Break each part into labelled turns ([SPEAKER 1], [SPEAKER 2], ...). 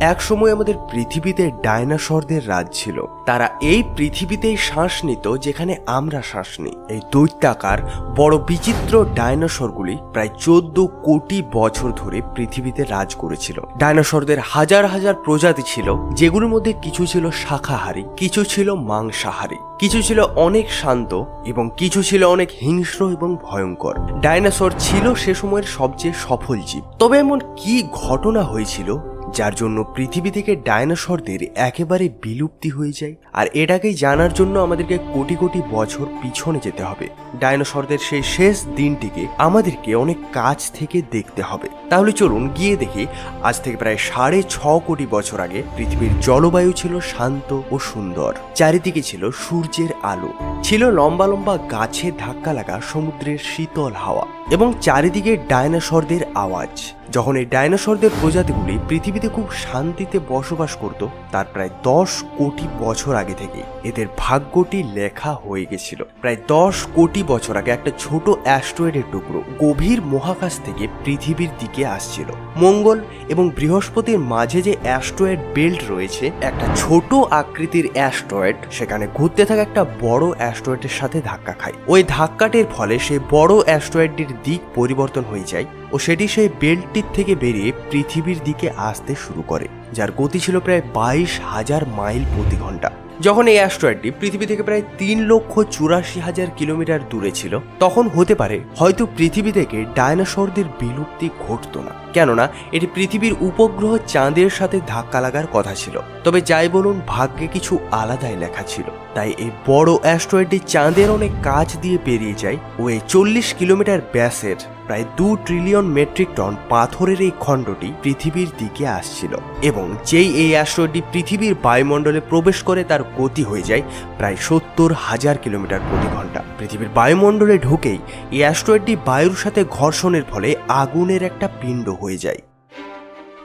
[SPEAKER 1] একসময় আমাদের পৃথিবীতে ডাইনোসরদের রাজ ছিল। তারা এই পৃথিবীতেই শ্বাস নিত যেখানে আমরা শ্বাস নিই। এই দৈত্যাকার বড় বিচিত্র ডাইনোসরগুলি প্রায় 14 কোটি বছর ধরে পৃথিবীতে রাজ করেছিল। ডাইনোসরদের হাজার হাজার প্রজাতি ছিল, যেগুলোর মধ্যে কিছু ছিল শাকাহারী, কিছু ছিল মাংসাহারী, কিছু ছিল অনেক শান্ত এবং কিছু ছিল অনেক হিংস্র এবং ভয়ঙ্কর। ডাইনোসর ছিল সে সময়ের সবচেয়ে সফল জীব। তবে এমন কি ঘটনা হয়েছিল যার জন্য পৃথিবী থেকে ডাইনোসরদের একেবারে বিলুপ্তি হয়ে যায়? আর এটাকেই জানার জন্য আমাদেরকে কোটি কোটি বছর পিছনে যেতে হবে। ডাইনোসরদের সেই শেষ দিনটিকে আমাদেরকে অনেক কাছ থেকে দেখতে হবে। তাহলে চলুন গিয়ে দেখি আজ থেকে প্রায় 6.5 কোটি বছর আগে পৃথিবীর জলবায়ু ছিল শান্ত ও সুন্দর। চারিদিকে ছিল সূর্যের আলো, ছিল লম্বা লম্বা গাছে ধাক্কা লাগা সমুদ্রের শীতল হাওয়া এবং চারিদিকে ডাইনোসরদের আওয়াজ। যখন এই ডাইনোসরদের প্রজাতিগুলি পৃথিবীতে খুব শান্তিতে বসবাস করত, তার প্রায় 10 কোটি বছর আগে থেকে এদের ভাগ্যটি লেখা হয়ে গেছিল। প্রায় 10 কোটি বছর আগে একটা ছোট অ্যাস্ট্রয়েডের টুকরো গভীর মহাকাশ থেকে পৃথিবীর দিকে আসছিল। মঙ্গল এবং বৃহস্পতির মাঝে যে অ্যাস্ট্রয়েড বেল্ট রয়েছে, একটা ছোট আকৃতির অ্যাস্ট্রয়েড সেখানে ঘুরতে থাকা একটা বড় অ্যাস্ট্রয়েডের সাথে ধাক্কা খায়। ওই ধাক্কাটির ফলে সেই বড় অ্যাস্ট্রয়েডটির দিক পরিবর্তন হয়ে যায় ও সেটি সেই বেল্টটির থেকে বেরিয়ে পৃথিবীর দিকে আসতে শুরু করে, যার গতি ছিল প্রায় 22,000 মাইল প্রতি ঘন্টা। যখন এই অ্যাস্ট্রয়েডটি পৃথিবী থেকে প্রায় 3,84,000 কিলোমিটার দূরে ছিল, তখন হতে পারে হয়তো পৃথিবী থেকে ডাইনোসরদের বিলুপ্তি ঘটত না, কেননা এটি পৃথিবীর উপগ্রহ চাঁদের সাথে ধাক্কা লাগার কথা ছিল। তবে যাই বলুন, ভাগ্যে কিছু আলাদাই লেখা ছিল। তাই এই বড় অ্যাস্ট্রয়েডটি চাঁদের অনেক কাছ দিয়ে পেরিয়ে যায় ও এই 40 কিলোমিটার ব্যাসের প্রায় 2 ট্রিলিয়ন মেট্রিক টন পাথরের এই খণ্ডটি পৃথিবীর দিকে আসছিল। এবং যেই এই অ্যাস্ট্রয়েডটি পৃথিবীর বায়ুমণ্ডলে প্রবেশ করে, তার গতি হয়ে যায় প্রায় 70,000 কিলোমিটার প্রতি ঘন্টা। পৃথিবীর বায়ুমণ্ডলে ঢুকেই এই অ্যাস্ট্রয়েডটি বায়ুর সাথে ঘর্ষণের ফলে আগুনের একটা পিণ্ড হয়ে যায়।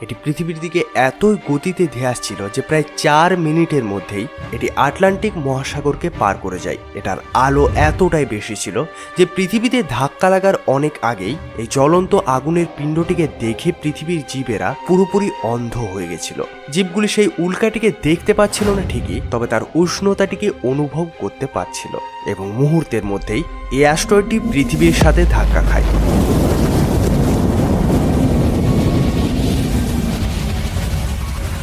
[SPEAKER 1] এটি পৃথিবীর দিকে এতই গতিতে ধেয়ে আসছিল যে প্রায় 4 মিনিটের মধ্যেই এটি আটলান্টিক মহাসাগরকে পার করে যায়। এটার আলো এতটাই বেশি ছিল যে পৃথিবীতে ধাক্কা লাগার অনেক আগেই এই জ্বলন্ত আগুনের পিণ্ডটিকে দেখে পৃথিবীর জীবেরা পুরোপুরি অন্ধ হয়ে গেছিল। জীবগুলি সেই উল্কাটিকে দেখতে পাচ্ছিল না ঠিকই, তবে তার উষ্ণতাটিকে অনুভব করতে পারছিল এবং মুহূর্তের মধ্যেই এই অ্যাস্ট্রয়েডটি পৃথিবীর সাথে ধাক্কা খায়।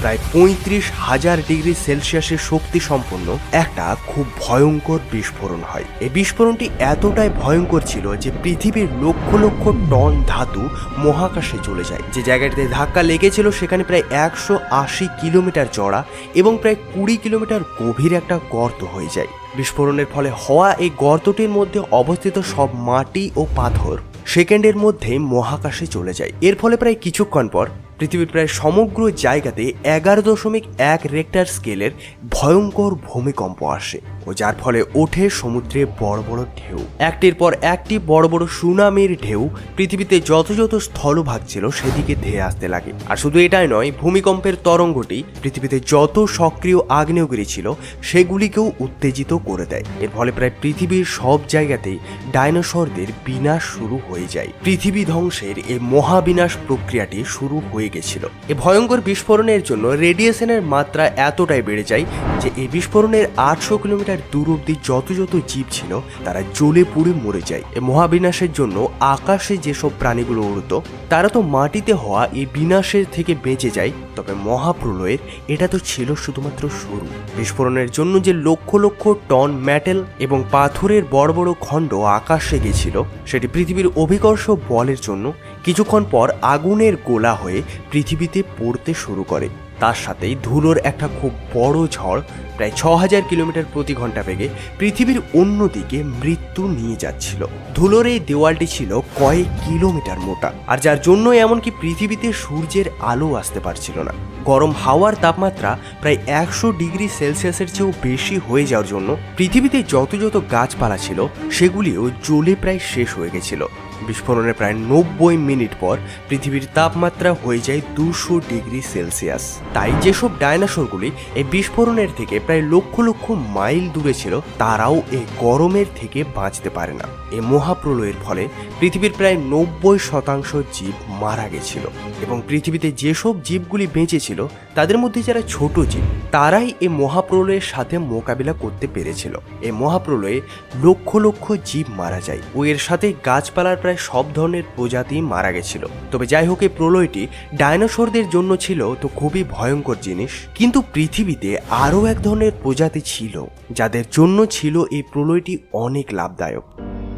[SPEAKER 1] প্রায় 35,000 ডিগ্রি সেলসিয়াসের শক্তি সম্পন্ন একটা খুব ভয়ঙ্কর বিস্ফোরণ হয়। এই বিস্ফোরণটি এতটাই ভয়ঙ্কর ছিল যে পৃথিবীর লক্ষ লক্ষ টন ধাতু মহাকাশে চলে যায়। যে জায়গাটিতে ধাক্কা লেগেছিল সেখানে প্রায় 180 কিলোমিটার চড়া এবং প্রায় 20 কিলোমিটার গভীর একটা গর্ত হয়ে যায়। বিস্ফোরণের ফলে হওয়া এই গর্তটির মধ্যে অবস্থিত সব মাটি ও পাথর সেকেন্ডের মধ্যে মহাকাশে চলে যায়। এর ফলে প্রায় কিছুক্ষণ পর পৃথিবীর প্রায় সমগ্র জায়গাতে 11.1 রেক্টার স্কেলের ভয়ঙ্কর ভূমিকম্প আসে ও যার ফলে ওঠে সমুদ্রে বড় বড় ঢেউ। একটির পর একটি বড় বড় সুনামির ঢেউ পৃথিবীতে যত যত স্থলভাগ ছিল সেদিকে ধেয়ে আসতে লাগে। আর শুধু এটাই নয়, ভূমিকম্পের তরঙ্গটি পৃথিবীতে যত সক্রিয় আগ্নেয়গিরি ছিল সেগুলিকেও উত্তেজিত করে দেয়। এর ফলে প্রায় পৃথিবীর সব জায়গাতেই ডাইনোসরদের বিনাশ শুরু হয়ে যায়। পৃথিবী ধ্বংসের এই মহাবিনাশ প্রক্রিয়াটি শুরু হয়ে গেছিল। এই ভয়ঙ্কর বিস্ফোরণের জন্য রেডিয়েশনের মাত্রা এতটাই বেড়ে যায় যে এই বিস্ফোরণের 800 কিলোমিটার দূর অব্দি যত যত জীব ছিল তারা জ্বলে পুড়ে মরে যায়। এই মহাবিনাশের জন্য আকাশে যেসব প্রাণীগুলো উড়ত তারা তো মাটিতে হওয়া এই বিনাশের থেকে বেঁচে যায়, তবে মহাপ্রলয়ের এটা তো ছিল শুধুমাত্র শুরু। বিস্ফোরণের জন্য যে লক্ষ লক্ষ টন মেটাল এবং পাথরের বড় বড় খণ্ড আকাশে গেছিল, সেটি পৃথিবীর অভিকর্ষ বলের জন্য কিছুক্ষণ পর আগুনের গোলা হয়ে পৃথিবীতে পড়তে শুরু করে। তার সাথেই ধুলোর একটা খুব বড় ঝড় প্রায় 6000 কিলোমিটার প্রতি ঘন্টা বেগে পৃথিবীর অন্যদিকে মৃত্যু নিয়ে যাচ্ছিল। ধুলোর এই দেওয়ালটি ছিল কয়েক কিলোমিটার মোটা, আর যার জন্য এমনকি পৃথিবীতে সূর্যের আলো আসতে পারছিল না। গরম হাওয়ার তাপমাত্রা প্রায় 100 ডিগ্রি সেলসিয়াসের চেয়েও বেশি হয়ে যাওয়ার জন্য পৃথিবীতে যত যত গাছপালা ছিল সেগুলিও জ্বলে প্রায় শেষ হয়ে গেছিল। বিস্ফোরণের প্রায় 90 মিনিট পর পৃথিবীর তাপমাত্রা হয়ে যায় 200 ডিগ্রি সেলসিয়াস। তাই যেসব ডায়নোসরগুলি এই বিস্ফোরণের থেকে প্রায় লক্ষ লক্ষ মাইল দূরে ছিল তারাও এই গরমের থেকে বাঁচতে পারে না। এই মহাপ্রলয়ের ফলে পৃথিবীর প্রায় 90% জীব মারা গেছিল এবং পৃথিবীতে যেসব জীবগুলি বেঁচে ছিল তাদের মধ্যে যারা ছোট জীব তারাই এই মহাপ্রলয়ের সাথে মোকাবিলা করতে পেরেছিল। এই মহাপ্রলয়ে লক্ষ লক্ষ জীব মারা যায় ও এর সাথে গাছপালার প্রায় সব ধরনের প্রজাতি মারা গেছিল। তবে যাই হোক, এই প্রলয়টি ডায়নোসরদের জন্য ছিল তো খুবই ভয়ঙ্কর জিনিস, কিন্তু পৃথিবীতে আরও এক ধরনের প্রজাতি ছিল যাদের জন্য ছিল এই প্রলয়টি অনেক লাভদায়ক,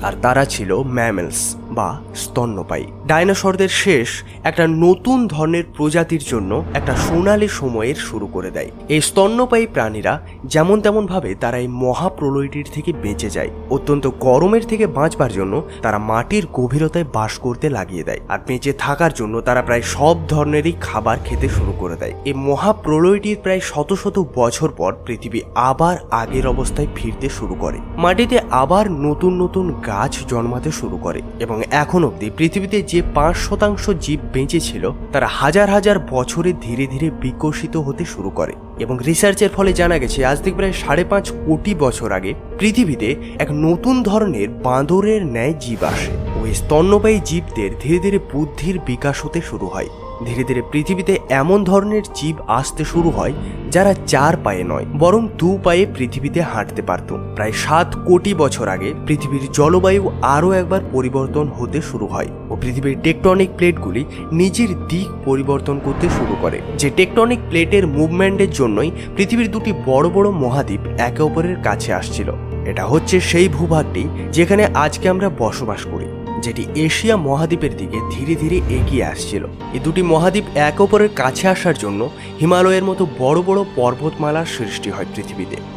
[SPEAKER 1] আর তারা ছিল ম্যামেলস বা স্তন্যপায়ী। ডায়নোসরদের শেষ একটা নতুন ধরনের প্রজাতির জন্য একটা সোনালী সময়ের শুরু করে দেয়। এই স্তন্যপায়ী প্রাণীরা যেমন তেমন ভাবে তারা এই মহাপ্রলয়টির থেকে বেঁচে যায়। অত্যন্ত গরমের থেকে বাঁচবার জন্য তারা মাটির গভীরতায় বাস করতে লাগিয়ে দেয়, আর বেঁচে থাকার জন্য তারা প্রায় সব ধরনেরই খাবার খেতে শুরু করে দেয়। এই মহাপ্রলয়টির প্রায় শত শত বছর পর পৃথিবী আবার আগের অবস্থায় ফিরতে শুরু করে। মাটিতে আবার নতুন নতুন গাছ জন্মাতে শুরু করে এবং এখন অবধি পৃথিবীতে যে 5% জীব বেঁচে ছিল তারা হাজার হাজার বছরে ধীরে ধীরে বিকশিত হতে শুরু করে। এবং রিসার্চের ফলে জানা গেছে আজ থেকে প্রায় 5.5 কোটি বছর আগে পৃথিবীতে এক নতুন ধরনের বাঁদরের ন্যায় জীব আসে। ওই স্তন্যপায়ী জীবদের ধীরে ধীরে বুদ্ধির বিকাশ হতে শুরু হয়। ধীরে ধীরে পৃথিবীতে এমন ধরনের জীব আসতে শুরু হয় যারা 4 পায়ে নয় বরং 2 পায়ে পৃথিবীতে হাঁটতে পারত। প্রায় 7 কোটি বছর আগে পৃথিবীর জলবায়ু আরও একবার পরিবর্তন হতে শুরু হয় ও পৃথিবীর টেকটনিক প্লেটগুলি নিজের দিক পরিবর্তন করতে শুরু করে। যে টেকটনিক প্লেটের মুভমেন্টের জন্যই পৃথিবীর দুটি বড় বড় মহাদ্বীপ একে অপরের কাছে আসছিল। এটা হচ্ছে সেই ভূভাগটি যেখানে আজকে আমরা বসবাস করি, যেটি এশিয়া মহাদ্বীপের দিকে ধীরে ধীরে এগিয়ে আসছিল। এই দুটি মহাদ্বীপ একে অপরের কাছে আসার জন্য হিমালয়ের মতো বড় বড় পর্বতমালার সৃষ্টি হয়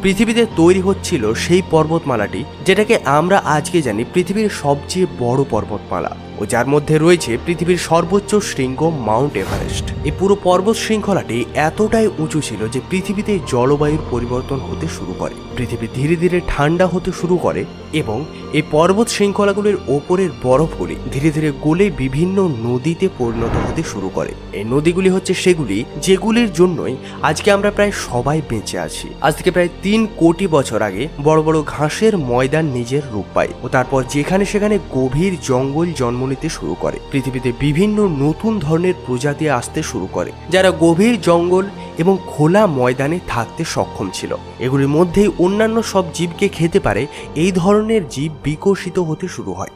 [SPEAKER 1] পৃথিবীতে তৈরি হচ্ছিল সেই পর্বতমালাটি যেটাকে আমরা আজকে জানি পৃথিবীর সবচেয়ে বড় পর্বতমালা ও যার মধ্যে রয়েছে পৃথিবীর সর্বোচ্চ শৃঙ্গ মাউন্ট এভারেস্ট। এই পুরো পর্বত শৃঙ্খলাটি এতটাই উঁচু ছিল যে পৃথিবীতে জলবায়ুর পরিবর্তন হতে শুরু করে, পৃথিবী ধীরে ধীরে ঠান্ডা হতে শুরু করে এবং এই পর্বত শৃঙ্খলাগুলির ওপরের বরফগুলি ধীরে ধীরে গলে বিভিন্ন নদীতে পরিণত হতে শুরু করে। এই নদীগুলি হচ্ছে সেগুলি যেগুলির জন্যই আজকে আমরা প্রায় সবাই বেঁচে আছি। আজ থেকে প্রায় 3 কোটি বছর আগে বড় বড় ঘাসের ময়দান নিজের রূপ পায় ও তারপর যেখানে সেখানে গভীর জঙ্গল জন্ম নিতে শুরু করে। পৃথিবীতে বিভিন্ন নতুন ধরনের প্রজাতি আসতে শুরু করে যারা গভীর জঙ্গল এবং খোলা ময়দানে থাকতে সক্ষম ছিল। এগুলির মধ্যেই অন্যান্য সব জীবকে খেতে পারে এই ধরনের জীব বিকশিত হতে শুরু হয়।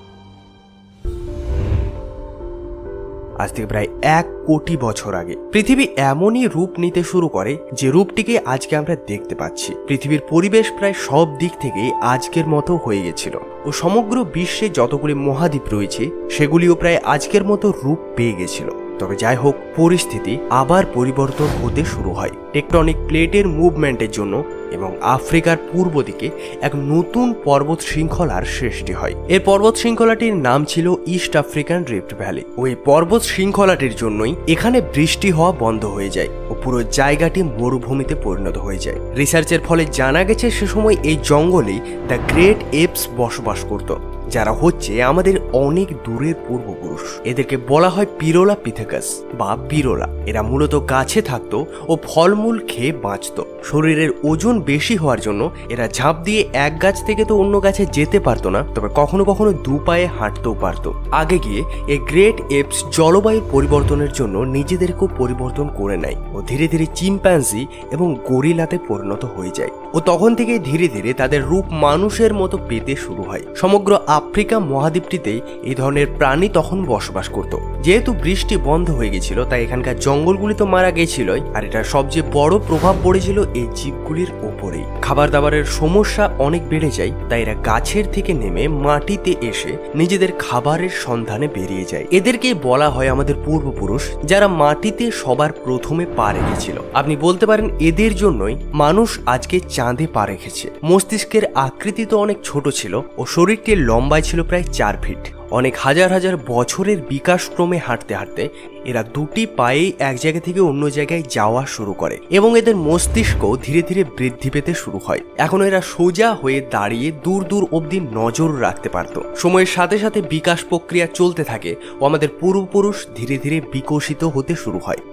[SPEAKER 1] আজ থেকে প্রায় 1 কোটি বছর আগে পৃথিবী এমনই রূপ নিতে শুরু করে যে রূপটিকে আজকে আমরা দেখতে পাচ্ছি। পৃথিবীর পরিবেশ প্রায় সব দিক থেকেই আজকের মতো হয়ে গেছিল ও সমগ্র বিশ্বে যতগুলি মহাদ্বীপ রয়েছে সেগুলিও প্রায় আজকের মতো রূপ পেয়ে গেছিল। তবে যাই হোক, পরিস্থিতি আবার পরিবর্তন হতে শুরু হয় টেকটনিক প্লেটের মুভমেন্টের জন্য এবং আফ্রিকার পূর্ব দিকে এক নতুন পর্বত শৃঙ্খলার সৃষ্টি হয়। এই পর্বত শৃঙ্খলাটির নাম ছিল ইস্ট আফ্রিকান রিফট ভ্যালি। ওই পর্বত শৃঙ্খলাটির জন্যই এখানে বৃষ্টি হওয়া বন্ধ হয়ে যায় ও পুরো জায়গাটি মরুভূমিতে পরিণত হয়ে যায়। রিসার্চের ফলে জানা গেছে সে সময় এই জঙ্গলেই দ্য গ্রেট এপস বসবাস করত, যারা হচ্ছে আমাদের অনেক দূরের পূর্বপুরুষ। এদেরকে বলা হয় পিরোলা পিথেকাস বা পিরোলা। এরা মূলত গাছে থাকতো ও ফলমূল খেয়ে বাঁচত। শরীরের ওজন বেশি হওয়ার জন্য এরা ঝাঁপ দিয়ে এক গাছ থেকে তো অন্য গাছে যেতে পারতো না, তবে কখনো কখনো 2 পায়ে হাঁটতেও পারত। আগে গিয়ে এই গ্রেট এপস জলবায়ুর পরিবর্তনের জন্য নিজেদেরকেও পরিবর্তন করে নেয় ও ধীরে ধীরে চিম্প্যাঞ্জি এবং গরিলাতে পরিণত হয়ে যায় ও তখন থেকে ধীরে ধীরে তাদের রূপ মানুষের মতো পেতে শুরু হয়। সমগ্র আফ্রিকা মহাদ্বীপটিতে এই ধরনের প্রাণী তখন বসবাস করত। যেহেতু বৃষ্টি বন্ধ হয়ে গেছিল তাই এখানকার জঙ্গলগুলি তো মারা গেছিলই, আর এটার সবচেয়ে বড় প্রভাব পড়েছিল এই জীবগুলির ওপরেই। খাবার দাবারের সমস্যা অনেক বেড়ে যায়, তাই এরা গাছের থেকে নেমে মাটিতে এসে নিজেদের খাবারের সন্ধানে বেরিয়ে যায়। এদেরকে বলা হয় আমাদের পূর্বপুরুষ, যারা মাটিতে সবার প্রথমে পা রেখেছিল। আপনি বলতে পারেন এদের জন্যই মানুষ আজকে চাঁদে পা রেখেছে। মস্তিষ্কের আকৃতি তো অনেক ছোট ছিল ও শরীরটি লম্বায় ছিল প্রায় 4 ফিট। অনেক হাজার হাজার বছরের বিকাশক্রমে হাঁটতে হাঁটতে এরা দুটি পায়েই এক জায়গা থেকে অন্য জায়গায় যাওয়া শুরু করে এবং এদের মস্তিষ্ক ধীরে ধীরে বৃদ্ধি পেতে শুরু হয়। এখন এরা সোজা হয়ে দাঁড়িয়ে দূর দূর অবধি নজর রাখতে পারত। সময়ের সাথে সাথে বিকাশ প্রক্রিয়া চলতে থাকে ও আমাদের পূর্বপুরুষ ধীরে ধীরে বিকশিত হতে শুরু হয়।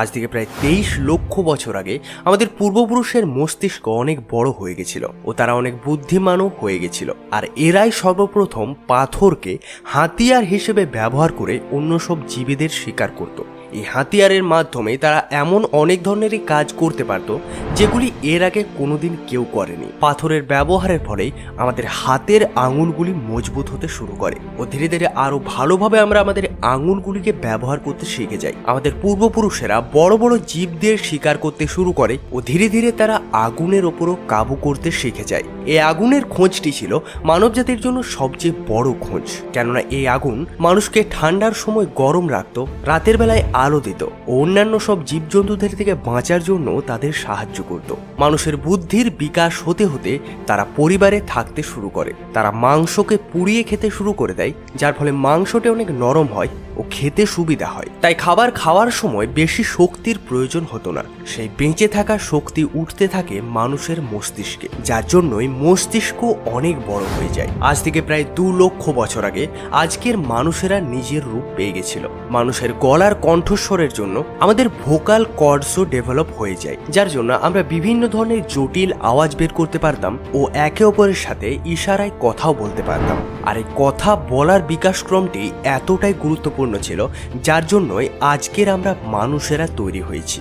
[SPEAKER 1] আজ থেকে প্রায় 23 লক্ষ বছর আগে আমাদের পূর্বপুরুষের মস্তিষ্ক অনেক বড় হয়ে গেছিল ও তারা অনেক বুদ্ধিমানও হয়ে গেছিল। আর এরাই সর্বপ্রথম পাথরকে হাতিয়ার হিসেবে ব্যবহার করে অন্য সব জীবেদের শিকার করত। এই হাতিয়ারের মাধ্যমে তারা এমন অনেক ধরনেরই কাজ করতে পারত যেগুলি এর আগে কোনোদিন কেউ করেনি। পাথরের ব্যবহারের ফলে আমাদের হাতের আঙুলগুলি মজবুত হতে শুরু করে ও ধীরে ধীরে আরো ভালোভাবে আমরা আমাদের আঙুলগুলিকে ব্যবহার করতে শিখে যাই। আমাদের পূর্বপুরুষেরা বড় বড় জীবদের শিকার করতে শুরু করে ও ধীরে ধীরে তারা আগুনের ওপরও কাবু করতে শিখে যায়। এই আগুনের খোঁজটি ছিল মানবজাতির জন্য সবচেয়ে বড় খোঁজ, কেননা এই আগুন মানুষকে ঠান্ডার সময় গরম রাখত, রাতের বেলায় আলো দিত ও অন্যান্য সব জীবজন্তুদের থেকে বাঁচার জন্য তাদের সাহায্য করত। মানুষের বুদ্ধির বিকাশ হতে হতে তারা পরিবারে থাকতে শুরু করে। তারা মাংসকে পুড়িয়ে খেতে শুরু করে দেয়, যার ফলে মাংসটা অনেক নরম হয় ও খেতে সুবিধা হয়। তাই খাবার খাওয়ার সময় বেশি শক্তির প্রয়োজন হতো না। সেই বেঁচে থাকা শক্তি উঠতে থাকে মানুষের মস্তিষ্কে, যার জন্যই মস্তিষ্ক অনেক বড় হয়ে যায়। আজ থেকে প্রায় 2 লক্ষ বছর আগে আজকের মানুষেরা নিজের রূপ পেয়ে গেছিল। মানুষের গলার কণ্ঠস্বরের জন্য আমাদের ভোকাল কর্ডসও ডেভেলপ হয়ে যায়, যার জন্য আমরা বিভিন্ন ধরনের জটিল আওয়াজ বের করতে পারতাম ও একে অপরের সাথে ইশারায় কথাও বলতে পারতাম। আর এই কথা বলার বিকাশক্রমটি এতটাই গুরুত্বপূর্ণ ছিল, যার জন্যই আজকের আমরা মানুষেরা তৈরি হয়েছি।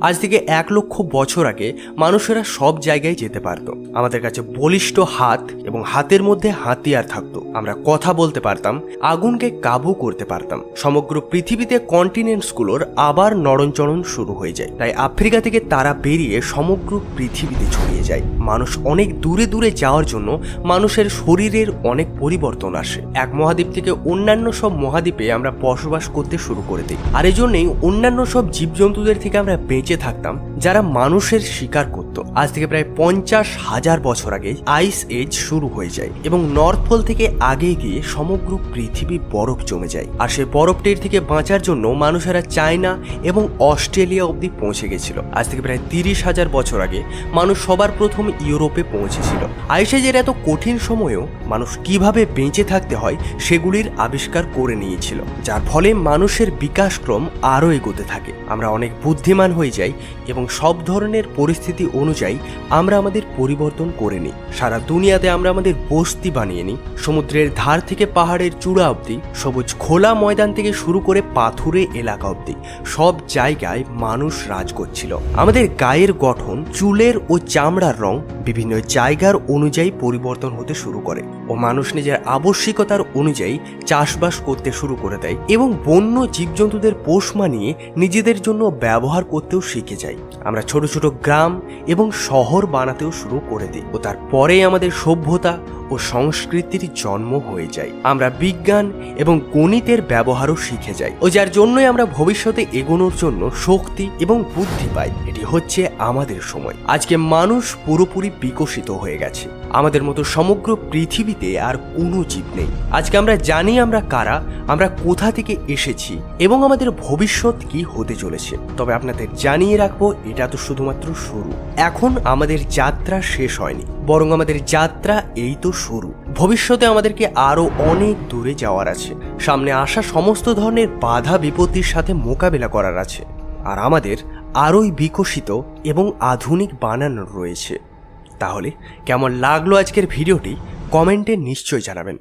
[SPEAKER 1] আজ থেকে 1 লক্ষ বছর আগে মানুষেরা সব জায়গায় যেতে পারত। আমাদের কাছে বলিষ্ঠ হাত এবং হাতের মধ্যে হাতিয়ার থাকতো। আমরা কথা বলতে পারতাম, আগুনকে কাবু করতে পারতাম। সমগ্র পৃথিবীতে কন্টিনেন্টসগুলোর আবার নড়নচড়ন শুরু হয়ে যায়। তাই আফ্রিকা থেকে তারা বেরিয়ে সমগ্র পৃথিবীতে ছড়িয়ে যায়। মানুষ অনেক দূরে দূরে যাওয়ার জন্য মানুষের শরীরের অনেক পরিবর্তন আসে। এক মহাদ্বীপ থেকে অন্যান্য সব মহাদ্বীপে আমরা বসবাস করতে শুরু করে দিই। আর এই জন্যই অন্যান্য সব জীবজন্তুদের থেকে আমরা বেঁচে থাকতাম যারা মানুষের শিকার করত। আজ থেকে প্রায় 50,000 বছর আগে আইস এজ শুরু হয়ে যায় এবং নর্থ পোল থেকে আগে গিয়ে সমগ্র পৃথিবী বরফ জমে যায়। আর সেই বরফটির থেকে বাঁচার জন্য মানুষেরা চায়না এবং অস্ট্রেলিয়া অবধি পৌঁছে গেছিল। আজ থেকে প্রায় 30,000 বছর আগে মানুষ সবার প্রথম ইউরোপে পৌঁছেছিল। আইস এজের এত কঠিন সময়েও মানুষ কিভাবে বেঁচে থাকতে হয় সেগুলির আবিষ্কার করে নিয়েছিল, যার ফলে মানুষের বিকাশক্রম আরও এগোতে থাকে। আমরা অনেক বুদ্ধিমান হয়ে যাই এবং সব ধরনের পরিস্থিতি অনুযায়ী আমরা আমাদের পরিবর্তন করে নিই। সারা দুনিয়াতে আমরা আমাদের বস্তি বানিয়ে নিই। সমুদ্রের ধার থেকে পাহাড়ের চূড়া অবধি, সবুজ খোলা ময়দান থেকে শুরু করে পাথুরে এলাকা অবধি সব জায়গায় মানুষ রাজ করছিল। আমাদের গায়ের গঠন, চুলের ও চামড়ার রং বিভিন্ন জায়গার অনুযায়ী পরিবর্তন হতে শুরু করে ও মানুষ নিজের আবশ্যিকতার অনুযায়ী চাষবাস করতে শুরু করে দেয় এবং বন্য জীবজন্তুদের পোষ মানিয়ে নিজেদের জন্য ব্যবহার করতেও শিখে যাই। আমরা ছোট ছোট গ্রাম এবং শহর বানাতেও শুরু করে দিই ও তারপরেই আমাদের সভ্যতা ও সংস্কৃতির জন্ম হয়ে যায়। আমরা বিজ্ঞান এবং গণিতের ব্যবহারও শিখে যাই ও যার জন্যই আমরা ভবিষ্যতে এগোনোর জন্য শক্তি এবং বুদ্ধি পাই। এটি হচ্ছে আমাদের সময়। আজকে মানুষ পুরোপুরি বিকশিত হয়ে গেছে। আমাদের মতো সমগ্র পৃথিবীতে আর কোনো জীব নেই। আজকে আমরা জানি আমরা কারা, আমরা কোথা থেকে এসেছি এবং আমাদের ভবিষ্যৎ কি হতে চলেছে। তবে আপনাদের জানিয়ে রাখবো, এটা তো শুধুমাত্র শুরু। এখন আমাদের যাত্রা শেষ হয়নি, বরং আমাদের যাত্রা এই তো শুরু। ভবিষ্যতে আমাদেরকে আরো অনেক দূরে যাওয়ার আছে। সামনে আসা সমস্ত ধরনের বাধা বিপত্তির সাথে মোকাবেলা করার আছে। আর আমাদের আরোই বিকশিত এবং আধুনিক বানানোর রয়েছে। তাহলে কেমন লাগলো আজকের ভিডিওটি কমেন্টে নিশ্চয়ই জানাবেন।